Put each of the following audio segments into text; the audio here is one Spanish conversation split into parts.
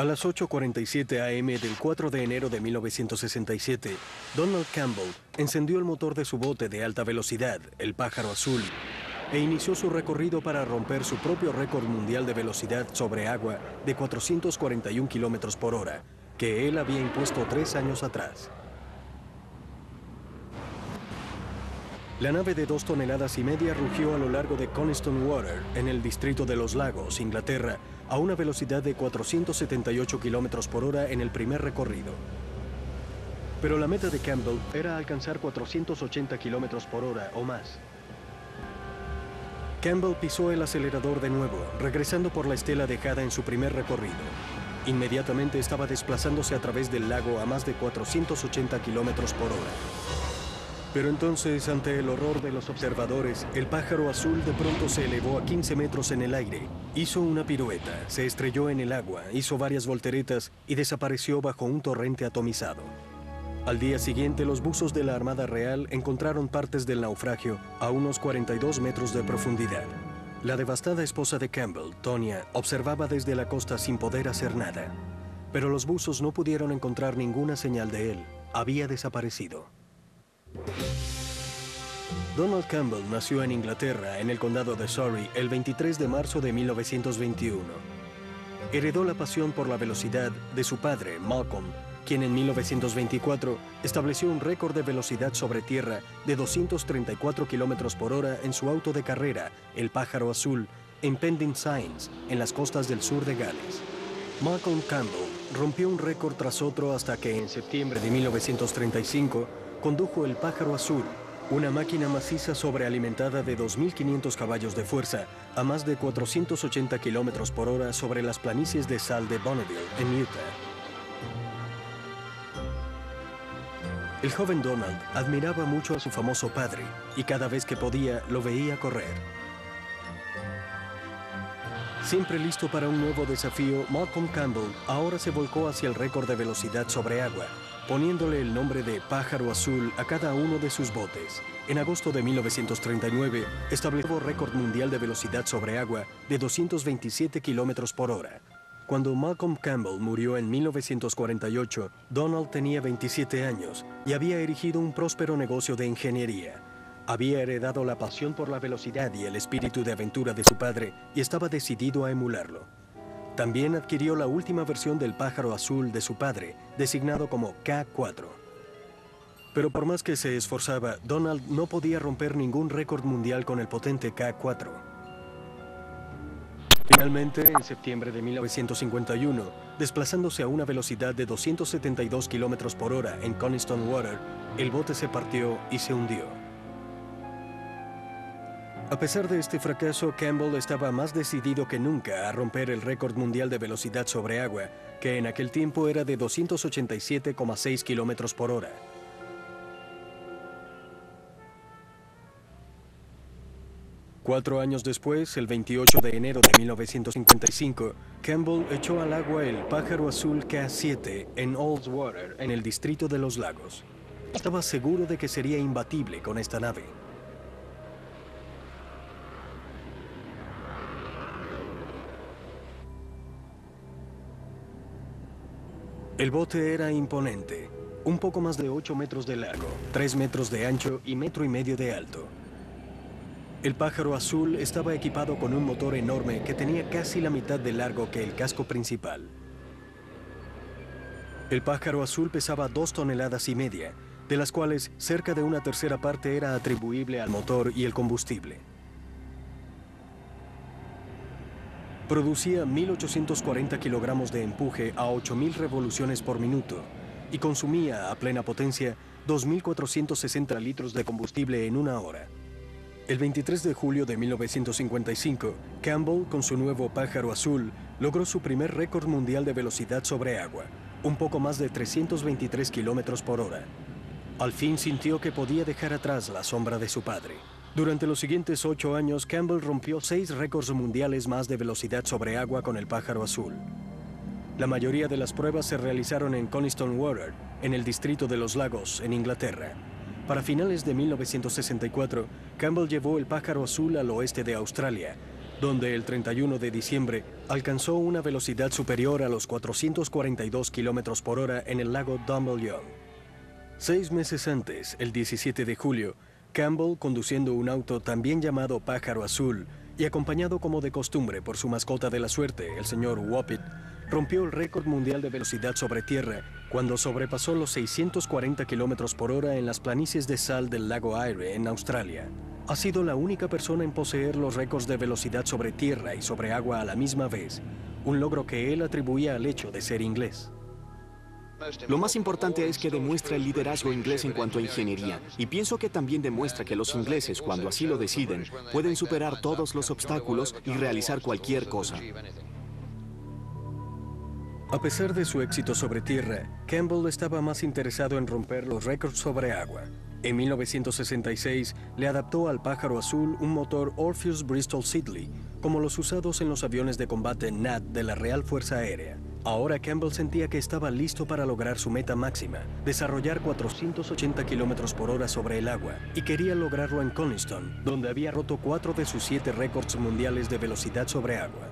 A las 8:47 am del 4 de enero de 1967, Donald Campbell encendió el motor de su bote de alta velocidad, el Pájaro Azul, e inició su recorrido para romper su propio récord mundial de velocidad sobre agua de 441 kilómetros por hora, que él había impuesto 3 años atrás. La nave de 2,5 toneladas rugió a lo largo de Coniston Water, en el distrito de Los Lagos, Inglaterra, a una velocidad de 478 kilómetros por hora en el primer recorrido. Pero la meta de Campbell era alcanzar 480 kilómetros por hora o más. Campbell pisó el acelerador de nuevo, regresando por la estela dejada en su primer recorrido. Inmediatamente estaba desplazándose a través del lago a más de 480 kilómetros por hora. Pero entonces, ante el horror de los observadores, el Pájaro Azul de pronto se elevó a 15 metros en el aire. Hizo una pirueta, se estrelló en el agua, hizo varias volteretas y desapareció bajo un torrente atomizado. Al día siguiente, los buzos de la Armada Real encontraron partes del naufragio a unos 42 metros de profundidad. La devastada esposa de Campbell, Tonya, observaba desde la costa sin poder hacer nada. Pero los buzos no pudieron encontrar ninguna señal de él. Había desaparecido. Donald Campbell nació en Inglaterra, en el condado de Surrey, el 23 de marzo de 1921. Heredó la pasión por la velocidad de su padre, Malcolm, quien en 1924 estableció un récord de velocidad sobre tierra de 234 kilómetros por hora en su auto de carrera, el Pájaro Azul, en Pending Signs, en las costas del sur de Gales. Malcolm Campbell rompió un récord tras otro hasta que en septiembre de 1935 condujo el Pájaro Azul, una máquina maciza sobrealimentada de 2.500 caballos de fuerza a más de 480 kilómetros por hora sobre las planicies de sal de Bonneville, en Utah. El joven Donald admiraba mucho a su famoso padre y cada vez que podía lo veía correr. Siempre listo para un nuevo desafío, Malcolm Campbell ahora se volcó hacia el récord de velocidad sobre agua, poniéndole el nombre de Pájaro Azul a cada uno de sus botes. En agosto de 1939, estableció un récord mundial de velocidad sobre agua de 227 kilómetros por hora. Cuando Malcolm Campbell murió en 1948, Donald tenía 27 años y había erigido un próspero negocio de ingeniería. Había heredado la pasión por la velocidad y el espíritu de aventura de su padre y estaba decidido a emularlo. También adquirió la última versión del Pájaro Azul de su padre, designado como K4. Pero por más que se esforzaba, Donald no podía romper ningún récord mundial con el potente K4. Finalmente, en septiembre de 1951, desplazándose a una velocidad de 272 kilómetros por hora en Coniston Water, el bote se partió y se hundió. A pesar de este fracaso, Campbell estaba más decidido que nunca a romper el récord mundial de velocidad sobre agua, que en aquel tiempo era de 287,6 kilómetros por hora. Cuatro años después, el 28 de enero de 1955, Campbell echó al agua el Pájaro Azul K7 en Ullswater, en el distrito de Los Lagos. Estaba seguro de que sería imbatible con esta nave. El bote era imponente, un poco más de 8 metros de largo, 3 metros de ancho y 1,5 metros de alto. El Pájaro Azul estaba equipado con un motor enorme que tenía casi la mitad de largo que el casco principal. El Pájaro Azul pesaba 2,5 toneladas, de las cuales cerca de una tercera parte era atribuible al motor y el combustible. Producía 1.840 kilogramos de empuje a 8.000 revoluciones por minuto y consumía a plena potencia 2.460 litros de combustible en una hora. El 23 de julio de 1955, Campbell, con su nuevo Pájaro Azul, logró su primer récord mundial de velocidad sobre agua, un poco más de 323 kilómetros por hora. Al fin sintió que podía dejar atrás la sombra de su padre. Durante los siguientes 8 años, Campbell rompió 6 récords mundiales más de velocidad sobre agua con el Pájaro Azul. La mayoría de las pruebas se realizaron en Coniston Water, en el distrito de Los Lagos, en Inglaterra. Para finales de 1964, Campbell llevó el Pájaro Azul al oeste de Australia, donde el 31 de diciembre alcanzó una velocidad superior a los 442 kilómetros por hora en el lago Dumble-Young. 6 meses antes, el 17 de julio, Campbell, conduciendo un auto también llamado Pájaro Azul y acompañado como de costumbre por su mascota de la suerte, el señor Whoppit, rompió el récord mundial de velocidad sobre tierra cuando sobrepasó los 640 kilómetros por hora en las planicies de sal del lago Eyre en Australia. Ha sido la única persona en poseer los récords de velocidad sobre tierra y sobre agua a la misma vez, un logro que él atribuía al hecho de ser inglés. Lo más importante es que demuestra el liderazgo inglés en cuanto a ingeniería, y pienso que también demuestra que los ingleses, cuando así lo deciden, pueden superar todos los obstáculos y realizar cualquier cosa. A pesar de su éxito sobre tierra, Campbell estaba más interesado en romper los récords sobre agua. En 1966 le adaptó al Pájaro Azul un motor Orpheus Bristol Siddeley, como los usados en los aviones de combate NAD de la Real Fuerza Aérea. Ahora Campbell sentía que estaba listo para lograr su meta máxima, desarrollar 480 kilómetros por hora sobre el agua, y quería lograrlo en Coniston, donde había roto 4 de sus 7 récords mundiales de velocidad sobre agua.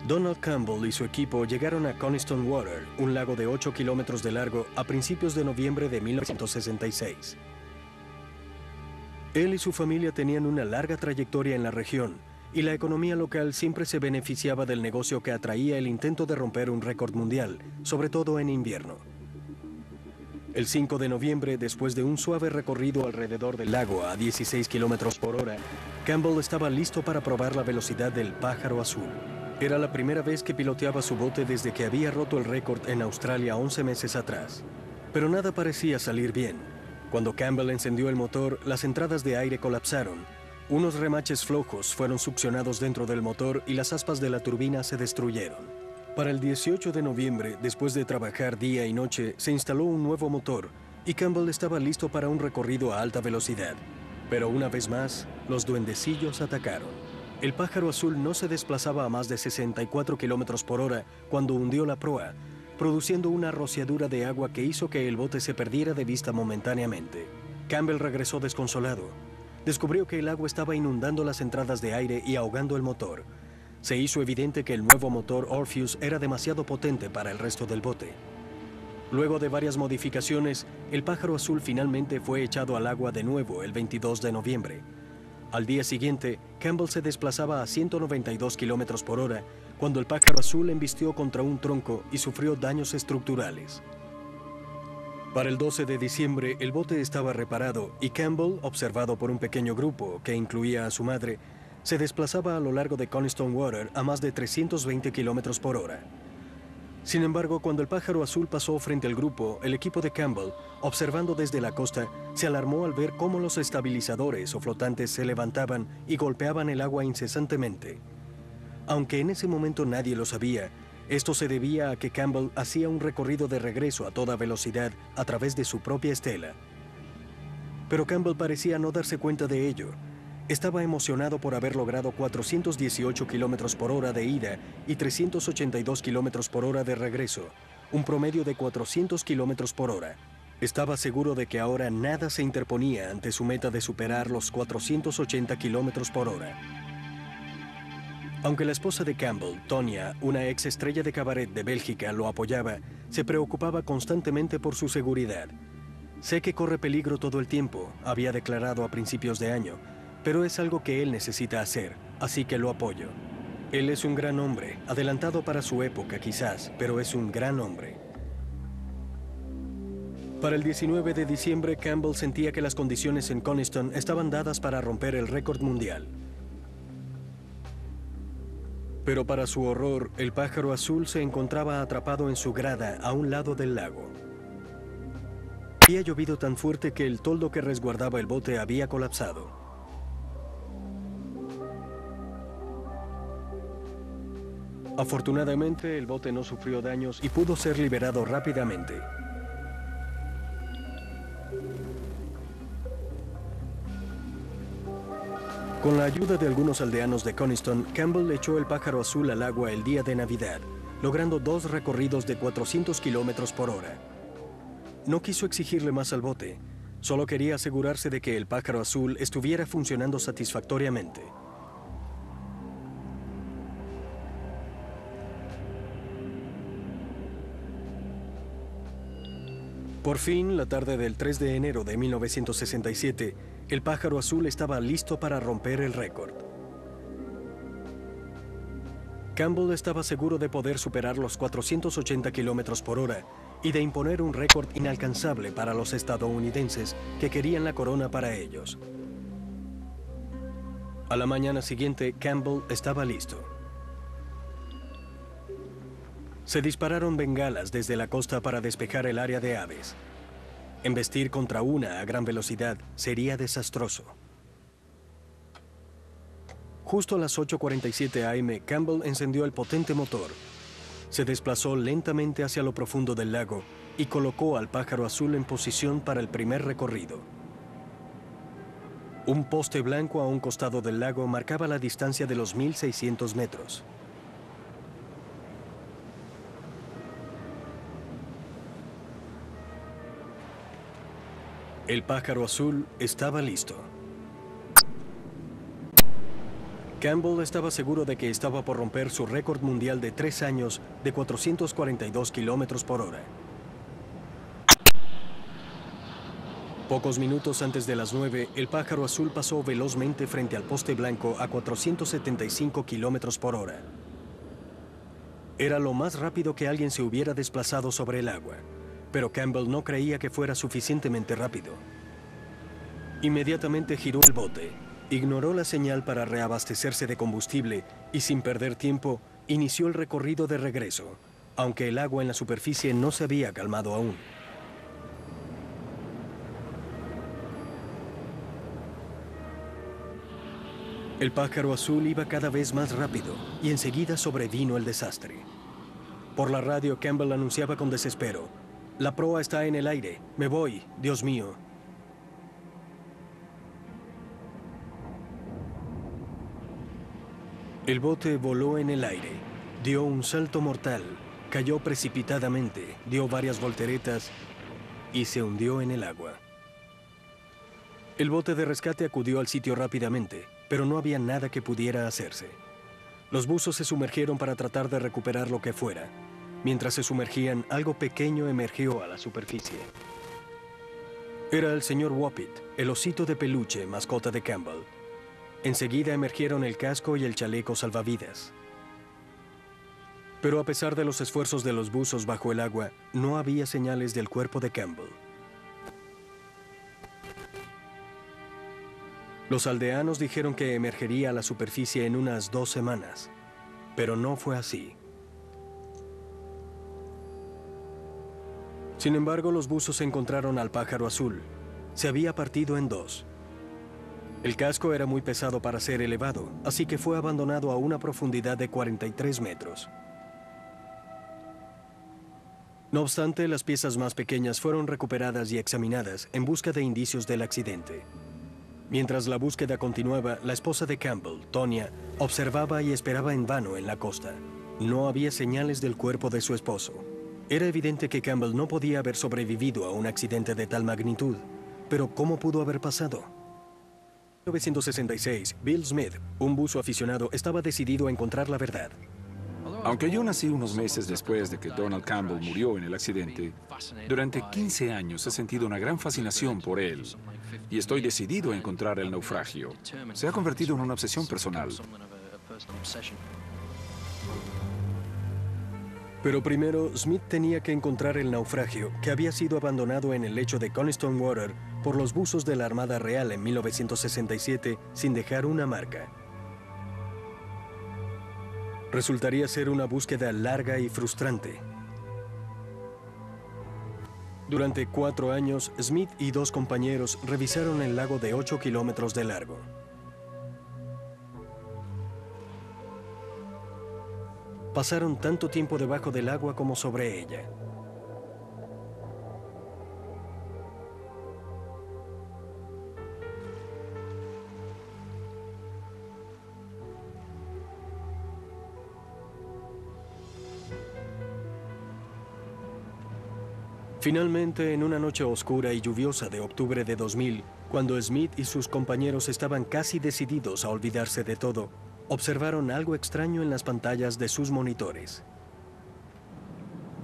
Donald Campbell y su equipo llegaron a Coniston Water, un lago de 8 kilómetros de largo, a principios de noviembre de 1966. Él y su familia tenían una larga trayectoria en la región, y la economía local siempre se beneficiaba del negocio que atraía el intento de romper un récord mundial, sobre todo en invierno. El 5 de noviembre, después de un suave recorrido alrededor del lago a 16 kilómetros por hora, Campbell estaba listo para probar la velocidad del Pájaro Azul. Era la primera vez que piloteaba su bote desde que había roto el récord en Australia 11 meses atrás. Pero nada parecía salir bien. Cuando Campbell encendió el motor, las entradas de aire colapsaron. Unos remaches flojos fueron succionados dentro del motor y las aspas de la turbina se destruyeron. Para el 18 de noviembre, después de trabajar día y noche, se instaló un nuevo motor y Campbell estaba listo para un recorrido a alta velocidad. Pero una vez más, los duendecillos atacaron. El Pájaro Azul no se desplazaba a más de 64 kilómetros por hora cuando hundió la proa, produciendo una rociadura de agua que hizo que el bote se perdiera de vista momentáneamente. Campbell regresó desconsolado. Descubrió que el agua estaba inundando las entradas de aire y ahogando el motor. Se hizo evidente que el nuevo motor Orpheus era demasiado potente para el resto del bote. Luego de varias modificaciones, el Pájaro Azul finalmente fue echado al agua de nuevo el 22 de noviembre. Al día siguiente, Campbell se desplazaba a 192 kilómetros por hora cuando el Pájaro Azul embistió contra un tronco y sufrió daños estructurales. Para el 12 de diciembre, el bote estaba reparado y Campbell, observado por un pequeño grupo que incluía a su madre, se desplazaba a lo largo de Coniston Water a más de 320 kilómetros por hora. Sin embargo, cuando el Pájaro Azul pasó frente al grupo, el equipo de Campbell, observando desde la costa, se alarmó al ver cómo los estabilizadores o flotantes se levantaban y golpeaban el agua incesantemente. Aunque en ese momento nadie lo sabía, esto se debía a que Campbell hacía un recorrido de regreso a toda velocidad a través de su propia estela. Pero Campbell parecía no darse cuenta de ello. Estaba emocionado por haber logrado 418 kilómetros por hora de ida y 382 kilómetros por hora de regreso, un promedio de 400 kilómetros por hora. Estaba seguro de que ahora nada se interponía ante su meta de superar los 480 kilómetros por hora. Aunque la esposa de Campbell, Tonya, una ex estrella de cabaret de Bélgica, lo apoyaba, se preocupaba constantemente por su seguridad. Sé que corre peligro todo el tiempo, había declarado a principios de año, pero es algo que él necesita hacer, así que lo apoyo. Él es un gran hombre, adelantado para su época quizás, pero es un gran hombre. Para el 19 de diciembre, Campbell sentía que las condiciones en Coniston estaban dadas para romper el récord mundial. Pero para su horror, el Pájaro Azul se encontraba atrapado en su grada a un lado del lago. Había llovido tan fuerte que el toldo que resguardaba el bote había colapsado. Afortunadamente, el bote no sufrió daños y pudo ser liberado rápidamente. Con la ayuda de algunos aldeanos de Coniston, Campbell echó el Pájaro Azul al agua el día de Navidad, logrando 2 recorridos de 400 kilómetros por hora. No quiso exigirle más al bote. Solo quería asegurarse de que el pájaro azul estuviera funcionando satisfactoriamente. Por fin, la tarde del 3 de enero de 1967, el pájaro azul estaba listo para romper el récord. Campbell estaba seguro de poder superar los 480 kilómetros por hora y de imponer un récord inalcanzable para los estadounidenses que querían la corona para ellos. A la mañana siguiente, Campbell estaba listo. Se dispararon bengalas desde la costa para despejar el área de aves. Embestir contra una a gran velocidad sería desastroso. Justo a las 8:47 am, Campbell encendió el potente motor. Se desplazó lentamente hacia lo profundo del lago y colocó al pájaro azul en posición para el primer recorrido. Un poste blanco a un costado del lago marcaba la distancia de los 1.600 metros. El pájaro azul estaba listo. Campbell estaba seguro de que estaba por romper su récord mundial de 3 años de 442 kilómetros por hora. Pocos minutos antes de las 9, el pájaro azul pasó velozmente frente al poste blanco a 475 kilómetros por hora. Era lo más rápido que alguien se hubiera desplazado sobre el agua, pero Campbell no creía que fuera suficientemente rápido. Inmediatamente giró el bote, ignoró la señal para reabastecerse de combustible y sin perder tiempo, inició el recorrido de regreso, aunque el agua en la superficie no se había calmado aún. El pájaro azul iba cada vez más rápido y enseguida sobrevino el desastre. Por la radio, Campbell anunciaba con desespero: «La proa está en el aire. Me voy, Dios mío». El bote voló en el aire, dio un salto mortal, cayó precipitadamente, dio varias volteretas y se hundió en el agua. El bote de rescate acudió al sitio rápidamente, pero no había nada que pudiera hacerse. Los buzos se sumergieron para tratar de recuperar lo que fuera. Mientras se sumergían, algo pequeño emergió a la superficie. Era el señor Whoppit, el osito de peluche, mascota de Campbell. Enseguida emergieron el casco y el chaleco salvavidas. Pero a pesar de los esfuerzos de los buzos bajo el agua, no había señales del cuerpo de Campbell. Los aldeanos dijeron que emergería a la superficie en unas 2 semanas, pero no fue así. Sin embargo, los buzos encontraron al pájaro azul. Se había partido en 2. El casco era muy pesado para ser elevado, así que fue abandonado a una profundidad de 43 metros. No obstante, las piezas más pequeñas fueron recuperadas y examinadas en busca de indicios del accidente. Mientras la búsqueda continuaba, la esposa de Campbell, Tonya, observaba y esperaba en vano en la costa. No había señales del cuerpo de su esposo. Era evidente que Campbell no podía haber sobrevivido a un accidente de tal magnitud. Pero ¿cómo pudo haber pasado? En 1966, Bill Smith, un buzo aficionado, estaba decidido a encontrar la verdad. Aunque yo nací unos meses después de que Donald Campbell murió en el accidente, durante 15 años he sentido una gran fascinación por él y estoy decidido a encontrar el naufragio. Se ha convertido en una obsesión personal. Pero primero, Smith tenía que encontrar el naufragio que había sido abandonado en el lecho de Coniston Water por los buzos de la Armada Real en 1967 sin dejar una marca. Resultaría ser una búsqueda larga y frustrante. Durante 4 años, Smith y 2 compañeros revisaron el lago de 8 kilómetros de largo. Pasaron tanto tiempo debajo del agua como sobre ella. Finalmente, en una noche oscura y lluviosa de octubre de 2000, cuando Smith y sus compañeros estaban casi decididos a olvidarse de todo, observaron algo extraño en las pantallas de sus monitores.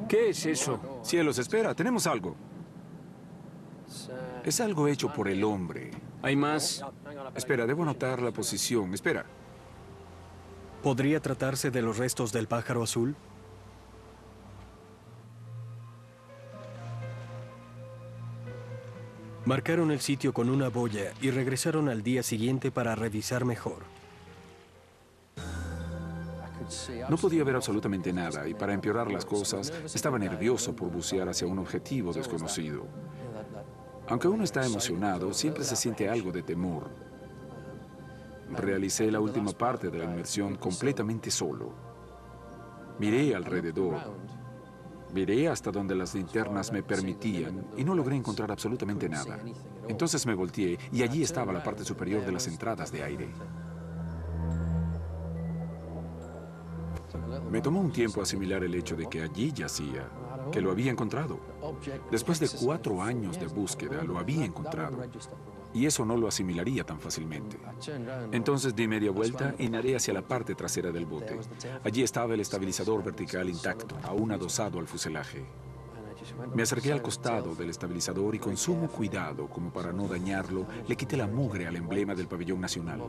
¿Qué es eso? Cielos, espera, tenemos algo. Es algo hecho por el hombre. ¿Hay más? Espera, debo anotar la posición. Espera. ¿Podría tratarse de los restos del pájaro azul? Marcaron el sitio con una boya y regresaron al día siguiente para revisar mejor. No podía ver absolutamente nada y para empeorar las cosas, estaba nervioso por bucear hacia un objetivo desconocido. Aunque uno está emocionado, siempre se siente algo de temor. Realicé la última parte de la inmersión completamente solo. Miré alrededor. Miré hasta donde las linternas me permitían y no logré encontrar absolutamente nada. Entonces me volteé y allí estaba la parte superior de las entradas de aire. Me tomó un tiempo asimilar el hecho de que allí yacía, que lo había encontrado. Después de 4 años de búsqueda, lo había encontrado. Y eso no lo asimilaría tan fácilmente. Entonces di media vuelta y nadé hacia la parte trasera del bote. Allí estaba el estabilizador vertical intacto, aún adosado al fuselaje. Me acerqué al costado del estabilizador y con sumo cuidado, como para no dañarlo, le quité la mugre al emblema del pabellón nacional.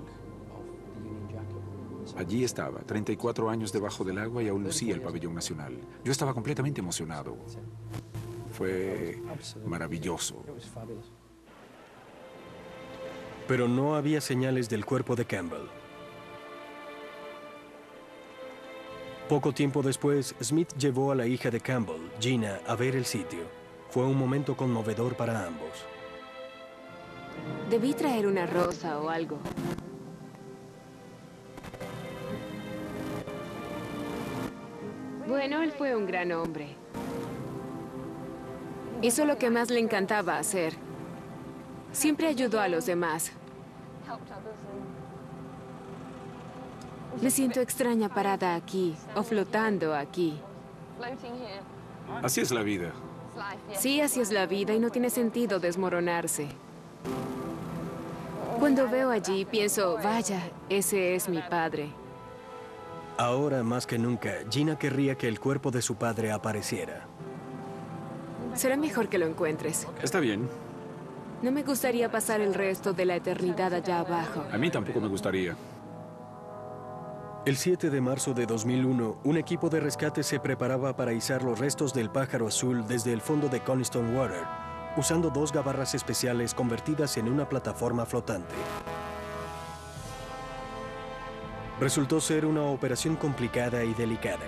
Allí estaba, 34 años debajo del agua y aún lucía el pabellón nacional. Yo estaba completamente emocionado. Fue maravilloso. Pero no había señales del cuerpo de Campbell. Poco tiempo después, Smith llevó a la hija de Campbell, Gina, a ver el sitio. Fue un momento conmovedor para ambos. Debí traer una rosa o algo. Bueno, él fue un gran hombre. Hizo lo que más le encantaba hacer. Siempre ayudó a los demás. Me siento extraña parada aquí, o flotando aquí. Así es la vida. Sí, así es la vida y no tiene sentido desmoronarse. Cuando veo allí, pienso, vaya, ese es mi padre. Ahora más que nunca, Gina querría que el cuerpo de su padre apareciera. Será mejor que lo encuentres. Está bien. No me gustaría pasar el resto de la eternidad allá abajo. A mí tampoco me gustaría. El 7 de marzo de 2001, un equipo de rescate se preparaba para izar los restos del pájaro azul desde el fondo de Coniston Water, usando 2 gabarras especiales convertidas en una plataforma flotante. Resultó ser una operación complicada y delicada.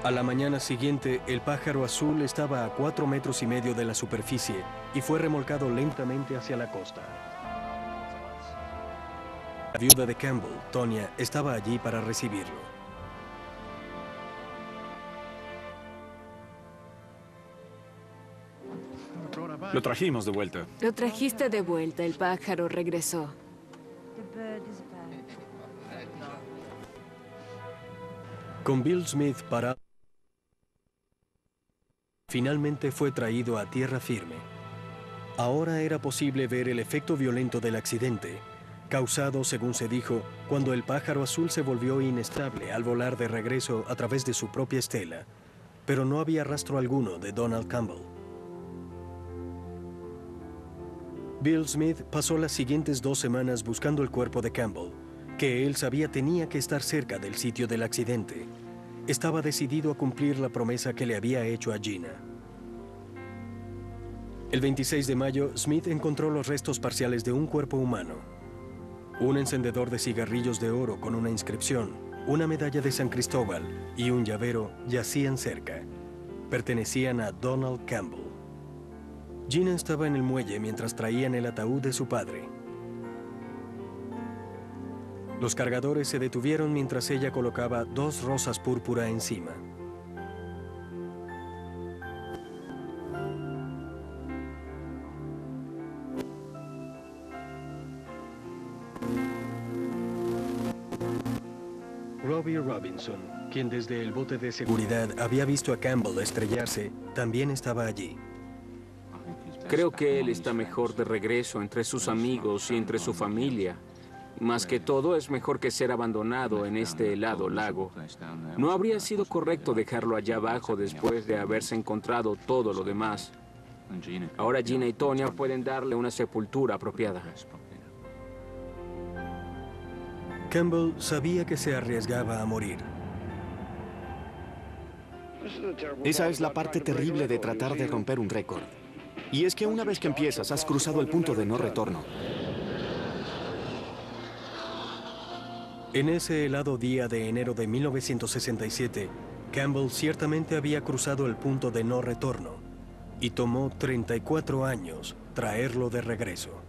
A la mañana siguiente, el pájaro azul estaba a 4,5 metros de la superficie y fue remolcado lentamente hacia la costa. La viuda de Campbell, Tonya, estaba allí para recibirlo. Lo trajimos de vuelta. Lo trajiste de vuelta, el pájaro regresó. Con Bill Smith parado, finalmente fue traído a tierra firme. Ahora era posible ver el efecto violento del accidente, causado, según se dijo, cuando el pájaro azul se volvió inestable al volar de regreso a través de su propia estela, pero no había rastro alguno de Donald Campbell. Bill Smith pasó las siguientes 2 semanas buscando el cuerpo de Campbell, que él sabía tenía que estar cerca del sitio del accidente. Estaba decidido a cumplir la promesa que le había hecho a Gina. El 26 de mayo, Smith encontró los restos parciales de un cuerpo humano. Un encendedor de cigarrillos de oro con una inscripción, una medalla de San Cristóbal y un llavero yacían cerca. Pertenecían a Donald Campbell. Gina estaba en el muelle mientras traían el ataúd de su padre. Los cargadores se detuvieron mientras ella colocaba 2 rosas púrpura encima. Robbie Robinson, quien desde el bote de seguridad había visto a Campbell estrellarse, también estaba allí. Creo que él está mejor de regreso entre sus amigos y entre su familia. Más que todo, es mejor que ser abandonado en este helado lago. No habría sido correcto dejarlo allá abajo después de haberse encontrado todo lo demás. Ahora Gina y Tonya pueden darle una sepultura apropiada. Campbell sabía que se arriesgaba a morir. Esa es la parte terrible de tratar de romper un récord. Y es que una vez que empiezas, has cruzado el punto de no retorno. En ese helado día de enero de 1967, Campbell ciertamente había cruzado el punto de no retorno y tomó 34 años traerlo de regreso.